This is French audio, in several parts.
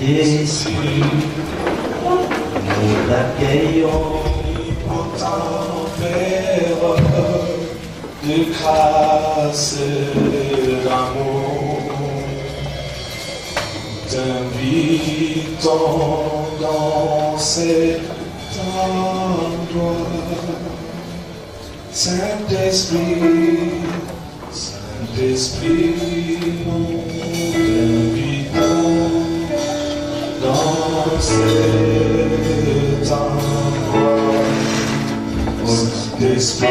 Saint-Esprit, nous l'accueillons. Père de grâce et d'amour, t'invitons dans cet endroit. Saint-Esprit, Saint-Esprit, nous t'invitons dans cet endroit. Saint-Esprit,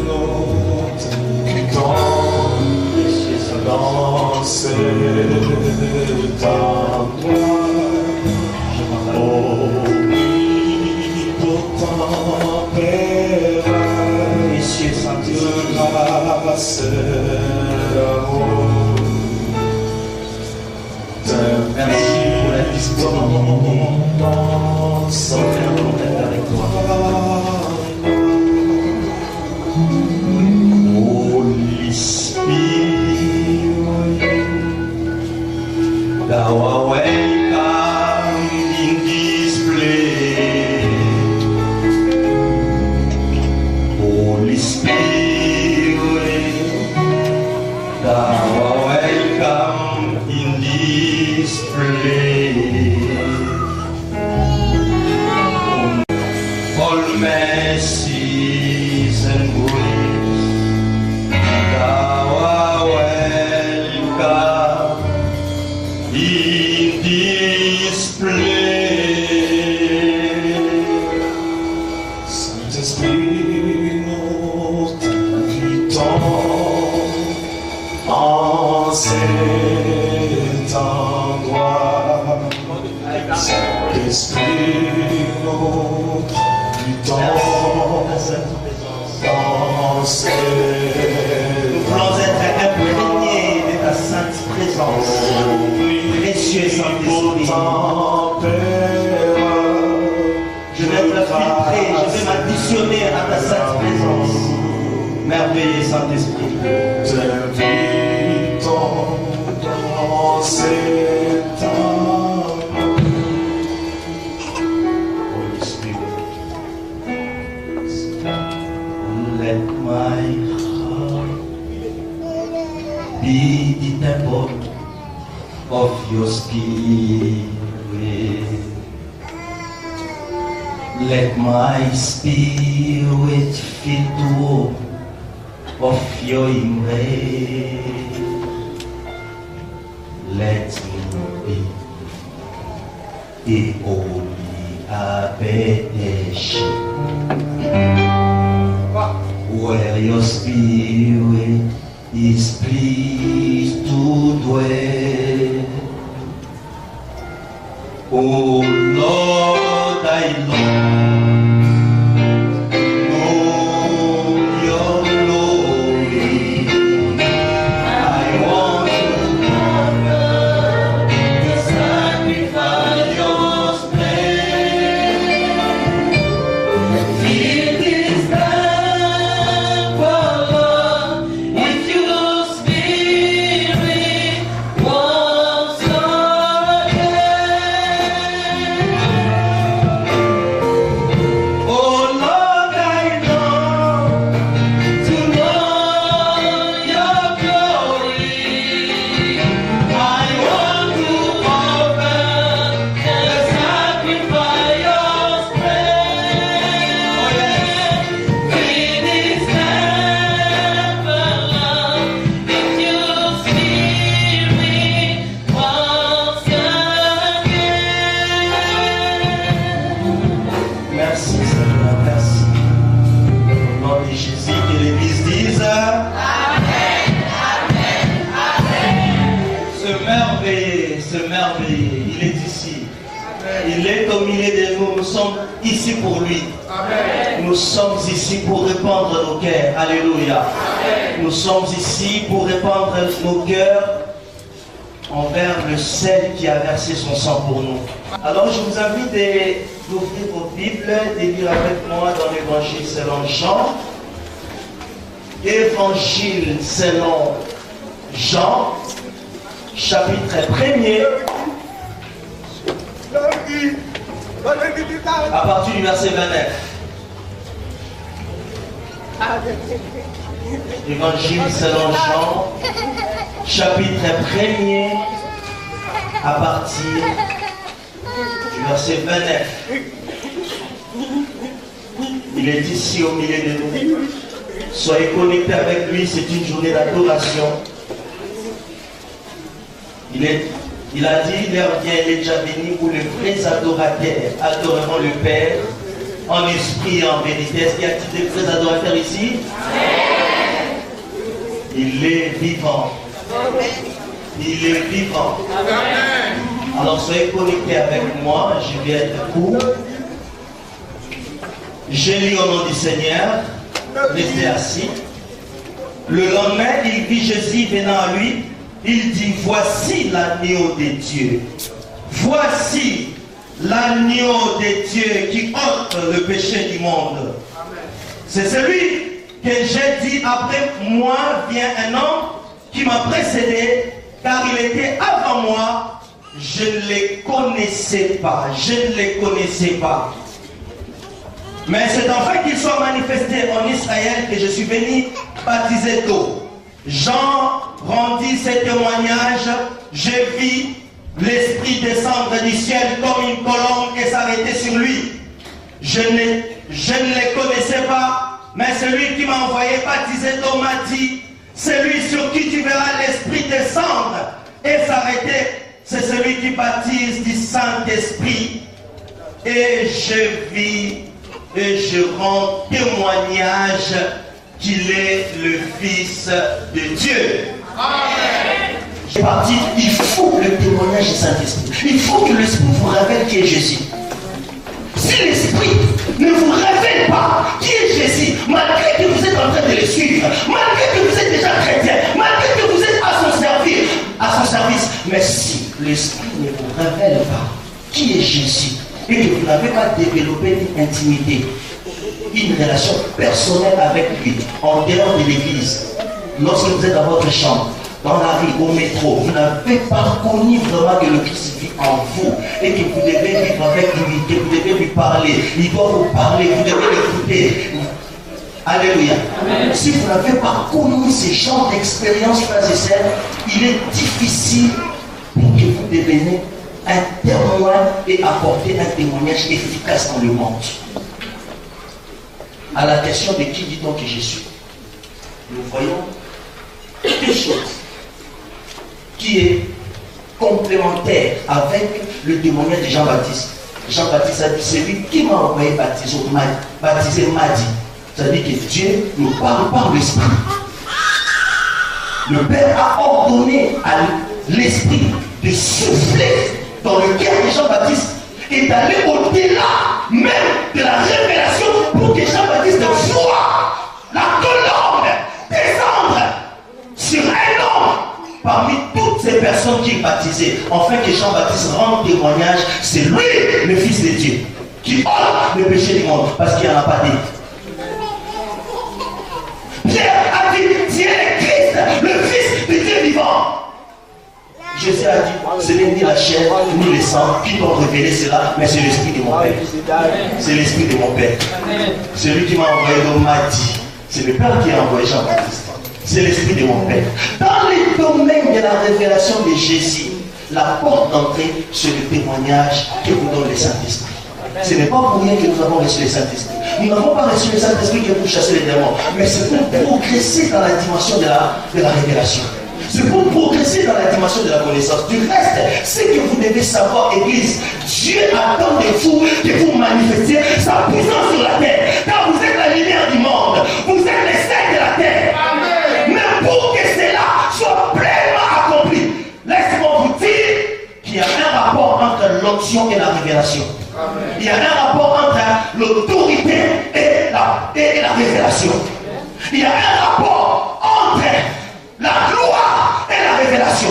nous t'invitons dans cet endroit. Omnipotent Père, Messieurs Saint-Esprit, de grâce et d'amour, merci pour la disponibilité dans d'entrer en contact avec toi. Holy Spirit, thou art welcome in this place. Holy Spirit, thou art welcome in this place. All mercies and grace, thou art welcome in this place. Saint-Esprit, nous t'invitons en cet endroit. Saint-Esprit, nous t'invitons dans cet Nous voulons être imprégnés de ta sainte présence. Précieux Saint-Esprit, je vais être filtré, je vais m'additionner à ta sainte présence. Merveilleux Saint-Esprit, t'invitons dans cet endroit. Holy Spirit, let my heart be the temple of your spirit. Let my spirit fill the womb of your embrace. Let me be the holy habitation where your spirit is pleased to dwell. Oh Lord, I know your glory. I want to offer the sacrifice of praise. Fill this temple, Lord, with your spirit once again. Oh Lord, I long to know your glory. I want to offer the sacrifice of praise. Fill this temple, Lord, with your spirit once again. Merci Seigneur, merci. Au nom de Jésus, que l'Église dise Amen, Amen, Amen. Ce merveilleux, il est ici. Il est au milieu de nous. Nous sommes ici pour lui. Nous sommes ici pour répandre nos cœurs. Alléluia. Nous sommes ici pour répandre nos cœurs envers le sel qui a versé son sang pour nous. Alors je vous invite d'ouvrir vos Bibles, de lire avec moi dans l'Évangile selon Jean. Évangile selon Jean, chapitre 1er, À partir du verset 29. Évangile selon Jean, chapitre 1er, à partir du verset 29. Il est ici au milieu de nous. Soyez connectés avec lui, c'est une journée d'adoration. Il a dit, l'heure vient, il est déjà béni où les vrais adorateurs adoreront le Père en esprit et en vérité. Est-ce qu'il y a des vrais adorateurs ici? Amen. Il est vivant. Il est vivant. Amen. Alors soyez connectés avec moi, je vais être court. J'ai lu au nom du Seigneur, restez assis. Le lendemain, il vit Jésus venant à lui. Il dit, voici l'agneau de Dieu. Voici l'agneau de Dieu qui ôte le péché du monde. C'est celui que j'ai dit, après moi vient un homme qui m'a précédé, car il était avant moi. Je ne les connaissais pas. Je ne les connaissais pas. Mais c'est enfin qu'il soit manifesté en Israël que je suis venu baptiser d'eau. Jean rendit ce témoignage. J'ai vu l'Esprit descendre du ciel comme une colombe et s'arrêter sur lui. Je ne les connaissais pas, mais celui qui m'a envoyé baptiser d'eau m'a dit, celui sur qui tu verras l'Esprit descendre et s'arrêter, c'est celui qui baptise du Saint-Esprit. Et je vis et je rends témoignage qu'il est le Fils de Dieu. Amen. Je suis parti, il faut le témoignage du Saint-Esprit. Il faut que l'Esprit vous révèle qui est Jésus. Si l'Esprit ne vous révèle pas qui est Jésus, malgré que vous êtes en train de le suivre, malgré que vous êtes déjà chrétien, malgré que vous êtes à son service, mais si l'Esprit ne vous révèle pas qui est Jésus, et que vous n'avez pas développé une intimité, une relation personnelle avec lui, en dehors de l'église, lorsque vous êtes dans votre chambre, dans la rue, au métro, vous n'avez pas connu vraiment que le Christ vit en vous et que vous devez vivre avec lui, que vous devez lui parler, il doit vous parler, vous devez l'écouter. Alléluia. Amen. Si vous n'avez pas connu ce genre d'expérience, frères et sœurs, il est difficile pour que vous deveniez un témoin et apporter un témoignage efficace dans le monde. À la question de qui dit-on que je suis, nous voyons quelque chose qui est complémentaire avec le témoignage de Jean-Baptiste. Jean-Baptiste a dit, c'est lui qui m'a envoyé baptiser m'a dit. C'est-à-dire que Dieu nous parle par l'Esprit. Le Père a ordonné à l'Esprit de souffler dans le cœur de Jean-Baptiste et d'aller au-delà même de la révélation pour que Jean-Baptiste voie la colombe descendre sur un homme parmi toutes ces personnes qui est baptisées, afin que Jean-Baptiste rende témoignage, c'est lui le Fils de Dieu qui ôte le péché du monde, parce qu'il n'y en a pas dit. Pierre a dit, tu es le Christ, le Fils de Dieu vivant. Jésus a dit, ce n'est ni la chair, ni le sang qui t'ont révélé cela, mais c'est l'Esprit de mon Père. C'est l'Esprit de mon Père. Celui qui m'a envoyé l'homme m'a dit, c'est le Père qui a envoyé Jean-Baptiste. C'est l'Esprit de mon Père. Dans les domaines de la révélation de Jésus, la porte d'entrée, c'est le témoignage que vous donne le Saint-Esprit. Ce n'est pas pour rien que nous avons reçu le Saint-Esprit. Nous n'avons pas reçu le Saint-Esprit que pour chasser les démons, mais c'est pour progresser dans la dimension de la révélation. C'est pour progresser dans la dimension de la connaissance. Du reste, ce que vous devez savoir, Église, Dieu attend de vous que vous manifestiez sa puissance sur la terre. Car vous êtes la lumière du monde. Vous êtes les saints de la terre. Amen. Mais pour que cela soit pleinement accompli, laissez-moi vous dire qu'il y a un rapport entre l'onction et la révélation. Amen. Il y a un rapport entre l'autorité et la révélation. Il y a un rapport entre la gloire et la révélation.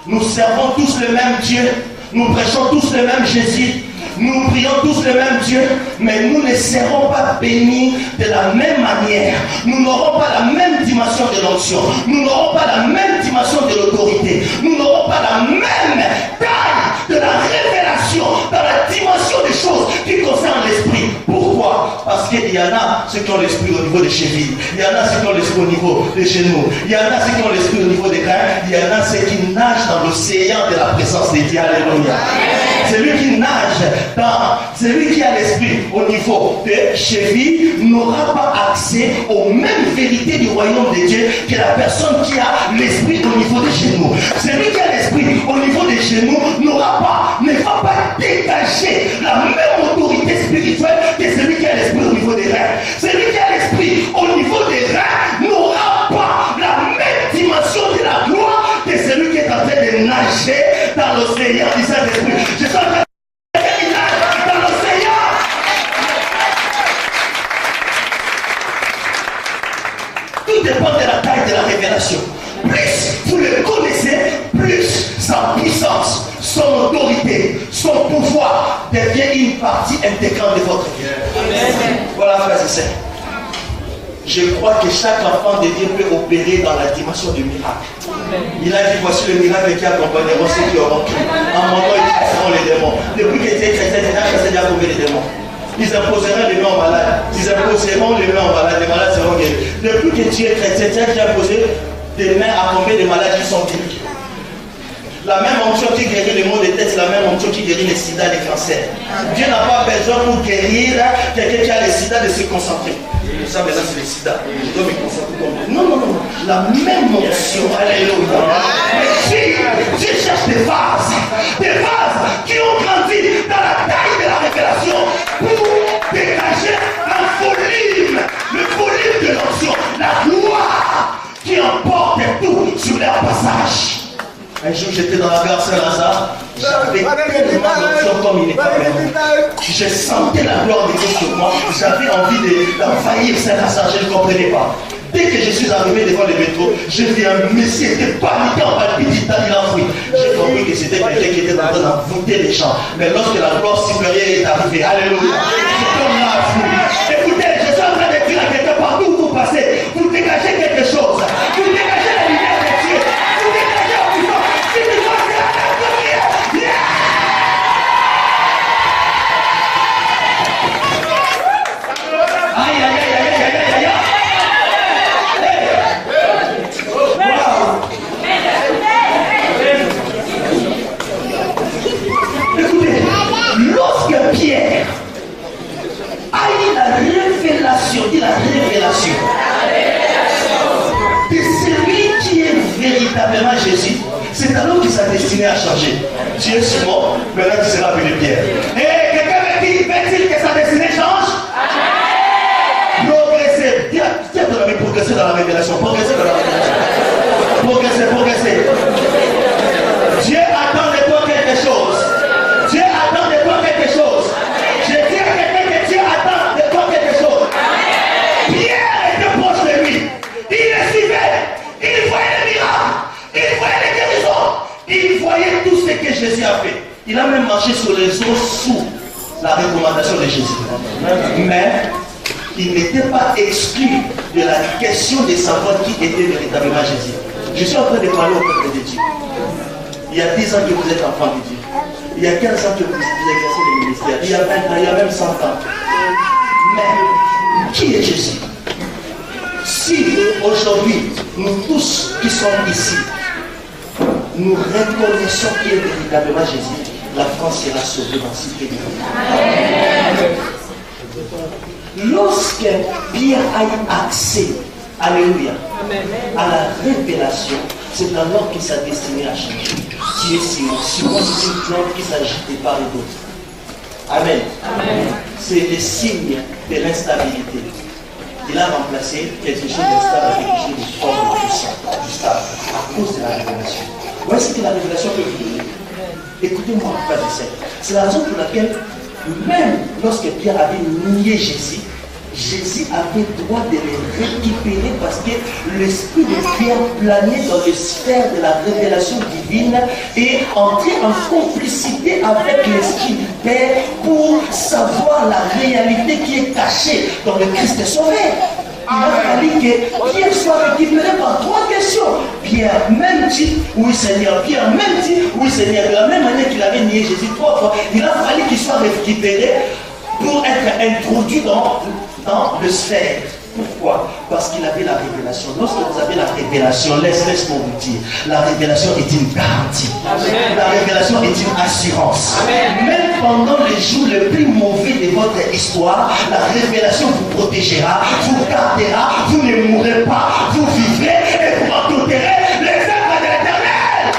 Nous servons tous le même Dieu, nous prêchons tous le même Jésus, nous prions tous le même Dieu, mais nous ne serons pas bénis de la même manière. Nous n'aurons pas la même dimension de l'onction, nous n'aurons pas la même dimension de l'autorité, nous n'aurons pas la même taille de la révélation révélation, dans la dimension des choses qui concernent l'esprit. Pourquoi? Parce qu'il y en a ceux qui ont l'esprit au niveau des chevilles, il y en a ceux qui ont l'esprit au niveau des genoux, il y en a ceux qui ont l'esprit au niveau des reins, il y en a ceux qui nagent dans l'océan de la présence de Dieu. Alléluia. Celui qui nage celui qui a l'esprit au niveau des chevilles n'aura pas accès aux mêmes vérités du royaume de Dieu que la personne qui a l'esprit au niveau des genoux. Celui qui a l'esprit au niveau des genoux ne va pas dégager la même autorité spirituelle que celui qui a l'esprit au niveau des reins. Celui qui a l'esprit au niveau des reins n'aura pas la même dimension de la gloire que celui qui est en train de nager dans l'océan du Saint-Esprit. Je suis en train de nager dans l'océan. Tout dépend de la taille de la révélation. Plus vous le connaissez, plus sa puissance, son autorité, son pouvoir devient une partie intégrante de votre vie. Voilà, frères et sœurs. Je crois que chaque enfant de Dieu peut opérer dans la dimension du miracle. Il a dit, voici le miracle qui accompagneront ceux qui auront cru. En mon nom, ils chasseront les démons. Depuis que tu es chrétien, tu as chassé déjà combien de démons? Ils imposeront les mains aux malades. Ils imposeront les mains aux malades. Les malades seront guéris. Depuis que tu es chrétien, tu as déjà posé des mains à combien de malades qui sont guéris? La même onction qui guérit les maux de tête, c'est la même onction qui guérit les sida et les cancers. Dieu n'a pas besoin pour guérir quelqu'un qui a les sida de se concentrer. Ça, maintenant, c'est le sida. Je dois me concentrer comme Dieu. Non, non, non. La même onction. Alléluia. Mais Dieu cherche des vases qui ont grandi dans la taille de la révélation pour dégager le volume de l'onction, la gloire qui emporte tout sur leur passage. Un jour, j'étais dans la gare Saint-Lazare, j'avais tellement d'onction comme il n'est pas permis. Je sentais la gloire de Dieu sur moi, j'avais envie d'envahir Saint-Lazare, je ne comprenais pas. Dès que je suis arrivé devant le métro, j'ai vu un monsieur qui était paniqué en palpitant, il a fui. J'ai compris que c'était quelqu'un qui était en train d'envoûter les gens. Mais lorsque la gloire supérieure est arrivée, alléluia, c'est comme là, fou. Écoutez, je suis en train de dire à quelqu'un partout où vous passez, vous dégagez quelque chose, vous dégagez la lumière de Dieu, vous dégagez la puissance. Si tu passes la lumière, aïe, aïe, aïe, aïe, aïe, aïe, aïe. Écoutez, lorsque Pierre a eu la révélation, de celui qui est véritablement Jésus, c'est alors qu'il s'est destiné à changer. Tu es Simon, maintenant tu seras appelé Pierre. Et quelqu'un veut-il que sa destinée change? Progresser. Tiens, progresser dans la révélation. Progresser dans la révélation. Progresser. Dieu attend de toi quelque chose. Dieu attend de toi quelque chose. Je dis à quelqu'un que Dieu attend de toi quelque chose. Pierre était proche de lui. Il le suivait. Il voyait les miracles. Il voyait les guérisons. Il voyait tout ce que Jésus a fait. Il a même marché sur les eaux sous la recommandation de Jésus. Mais il n'était pas exclu de la question de savoir qui était véritablement Jésus. Je suis en train de parler au peuple de Dieu. Il y a 10 ans que vous êtes enfant de Dieu. Il y a 15 ans que vous exercez le ministère. Il y a 20 ans, il y a même 100 ans. Mais qui est Jésus? Si aujourd'hui, nous tous qui sommes ici, nous reconnaissons qui est véritablement Jésus, la France sera sauvée dans ce pays. Lorsque Pierre a eu accès, alléluia, à la révélation, c'est alors qu'il s'est destiné à changer. Tu es Simon. Simon, c'est une plante qui s'agite de part et d'autre. Amen. C'est le signe de l'instabilité. Il a remplacé quelque chose d'instable avec quelque chose de fort, de puissant, du stable, à cause de la révélation. Voici ce que la révélation peut vous donner. Écoutez-moi, frère et sœur. C'est la raison pour laquelle, même lorsque Pierre avait nié Jésus, Jésus avait droit de les récupérer parce que l'esprit de Pierre planait dans les sphères de la révélation divine et entrait en complicité avec l'esprit du Père pour savoir la réalité qui est cachée dans le Christ sauveur. Il a fallu que Pierre soit récupéré par 3 questions. Pierre, même dit, oui Seigneur. Pierre, même dit, oui Seigneur. De la même manière qu'il avait nié Jésus 3 fois, il a fallu qu'il soit récupéré pour être introduit dans le sphère. Pourquoi? Parce qu'il avait la révélation. Lorsque vous avez la révélation, laisse-moi vous dire, la révélation est une garantie. Amen. La révélation est une assurance. Amen. Même pendant les jours les plus mauvais de votre histoire, la révélation vous protégera, vous gardera, vous ne mourrez pas, vous vivrez et vous rencontrerez les œuvres de l'Éternel.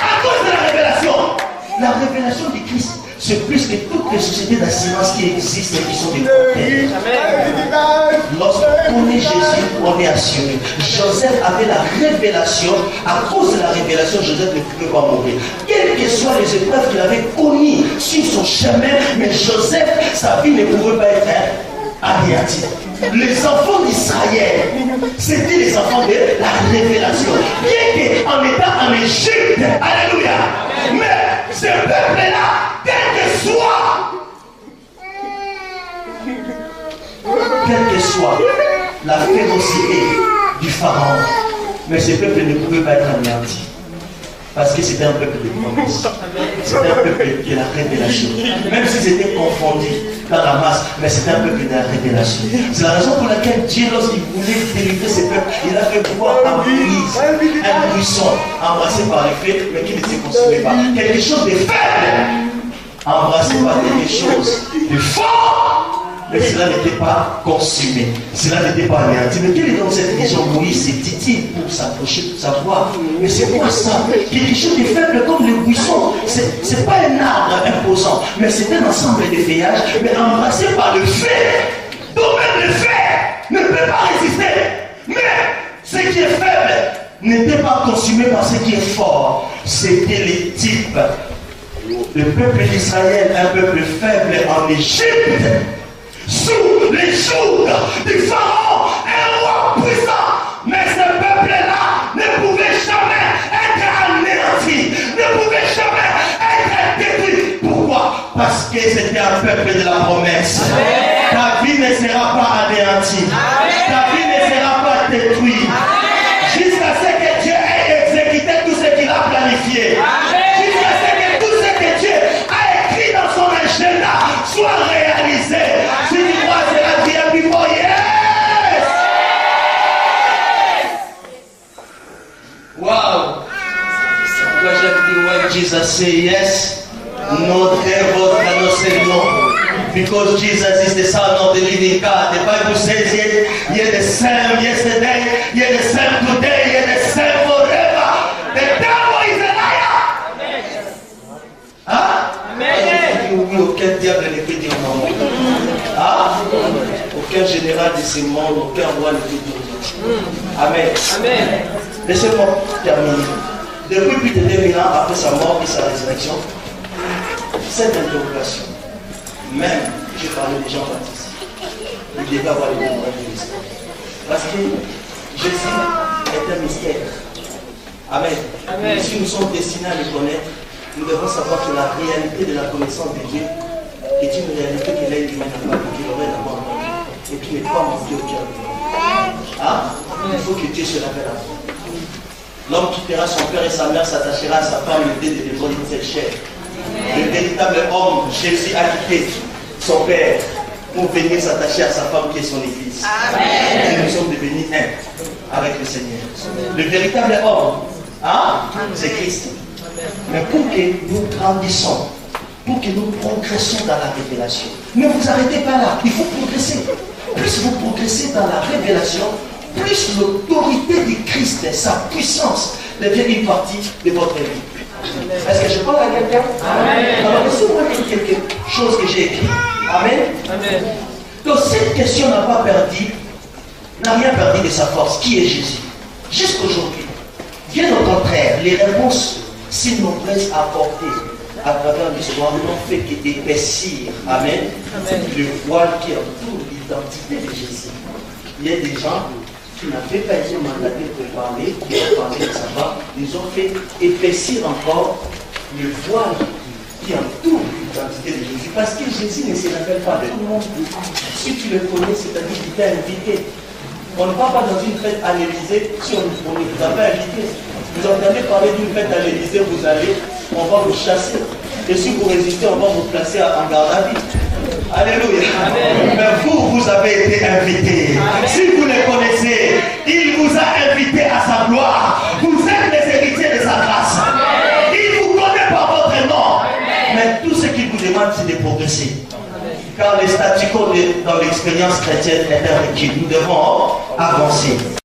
À cause de la révélation. La révélation du Christ, c'est plus que toutes les sociétés d'assurance qui existent et qui sont des prophètes. Lorsqu'on connaît Jésus, on est assuré. Joseph avait la révélation. À cause de la révélation, Joseph ne pouvait pas mourir. Quelles que soient les épreuves qu'il avait connues sur son chemin, mais Joseph, sa vie ne pouvait pas être anéantie. Les enfants d'Israël, c'était les enfants de la révélation. Bien qu'en étant en Égypte, alléluia, mais ce peuple-là, quel que soit la férocité du pharaon, mais ce peuple ne pouvait pas être anéanti. Parce que c'était un peuple de promesse. C'était un peuple de la révélation. Même s'ils étaient confondus dans la masse, mais c'était un peuple de la révélation. C'est la raison pour laquelle Dieu, lorsqu'il voulait délivrer ce peuple, il a fait pouvoir un buisson embrassé par les feux, mais qui ne se consumait pas. Quelque chose de faible, embrassé par quelque chose de fort. Mais cela n'était pas consumé. Cela n'était pas anéanti. Mais quelle est donc cette vision? Moïse s'est dit pour s'approcher, pour savoir. Mais c'est quoi ça? Quelque chose de faible comme le buisson. C'est pas un arbre imposant, mais c'est un ensemble de feuillages, mais embrassé par le feu. Donc même le feu ne peut pas résister. Mais ce qui est faible n'était pas consumé par ce qui est fort. C'était les types. Le peuple d'Israël, un peuple faible en Égypte, sous les jours du pharaon, un roi puissant. Mais ce peuple-là ne pouvait jamais être anéanti, ne pouvait jamais être détruit. Pourquoi? Parce que c'était un peuple de la promesse. Amen. Ta vie ne sera pas anéantie. Amen. Ta vie ne sera pas détruite. Jusqu'à ce que Dieu ait exécuté tout ce qu'il a planifié. Amen. Jusqu'à ce que tout ce que Dieu a écrit dans son agenda soit réalisé. Si tu crois, c'est la vie before, yes! Wow! Quand j'ai dit, when Jesus say yes, no devil cannot say no. Because Jesus is the Son of the living God. The Bible says, you're the same yesterday, you're the same today, you're the same forever. The devil is a liar. Hein? Amen. Oui, aucun diable ne peut dire non. Ah? Aucun général de ce monde, aucun roi ne peut dire non. Amen. Amen. Laissez-moi terminer. Depuis plus de 2000 ans après sa mort et sa résurrection, cette interrogation, même, j'ai parlé des gens baptisés, il devait avoir les témoins de l'histoire. Parce que Jésus est un mystère. Amen. Amen. Si nous sommes destinés à le connaître, nous devons savoir que la réalité de la connaissance de Dieu est une réalité que l'être humain n'a pas vécue, qu'il aurait d'abord et qui n'est pas montée au cœur de l'homme. Ah? Il faut que Dieu se révèle à vous. L'homme quittera son père et sa mère, s'attachera à sa femme, le dé de dévorer cette chair. Le véritable homme, Jésus, a quitté son père pour venir s'attacher à sa femme qui est son église. Amen. Et nous sommes devenus un avec le Seigneur. Le véritable homme, hein, c'est Christ. Mais pour que nous grandissons, pour que nous progressions dans la révélation, ne vous arrêtez pas là, il faut progresser. Plus vous progressez dans la révélation, plus l'autorité du Christ, sa puissance, devient une partie de votre vie. Est-ce que je parle à quelqu'un? Amen. Alors laissez-moi lire quelque chose que j'ai écrit. Amen. Amen. Donc cette question n'a rien perdu de sa force. Qui est Jésus? Jusqu'aujourd'hui. Bien au contraire, les réponses si nombreuses apportées à travers l'histoire n'ont fait qu'épaissir. Amen. Amen. Le voile qui entoure l'identité de Jésus. Il y a des gens qui n'avaient pas été mandatés pour parler, qui ont parlé de sa femme, ils ont fait épaissir encore le voile qui entoure l'identité de Jésus. Parce que Jésus ne se rappelle pas de tout le monde. Si tu le connais, c'est-à-dire qu'il t'a invité. On ne va pas dans une fête à l'Élysée si on ne vous a pas invité. Vous entendez parler d'une fête à l'Élysée, vous allez, on va vous chasser. Et si vous résistez, on va vous placer en garde à vue. Alléluia. Amen. Mais vous avez été invités. Si vous le connaissez, il vous a invité à sa gloire. Vous êtes les héritiers de sa grâce. Amen. Il vous connaît par votre nom. Amen. Mais tout ce qu'il vous demande, c'est de progresser. Car les statu quo dans l'expérience chrétienne est requis. Nous devons avancer.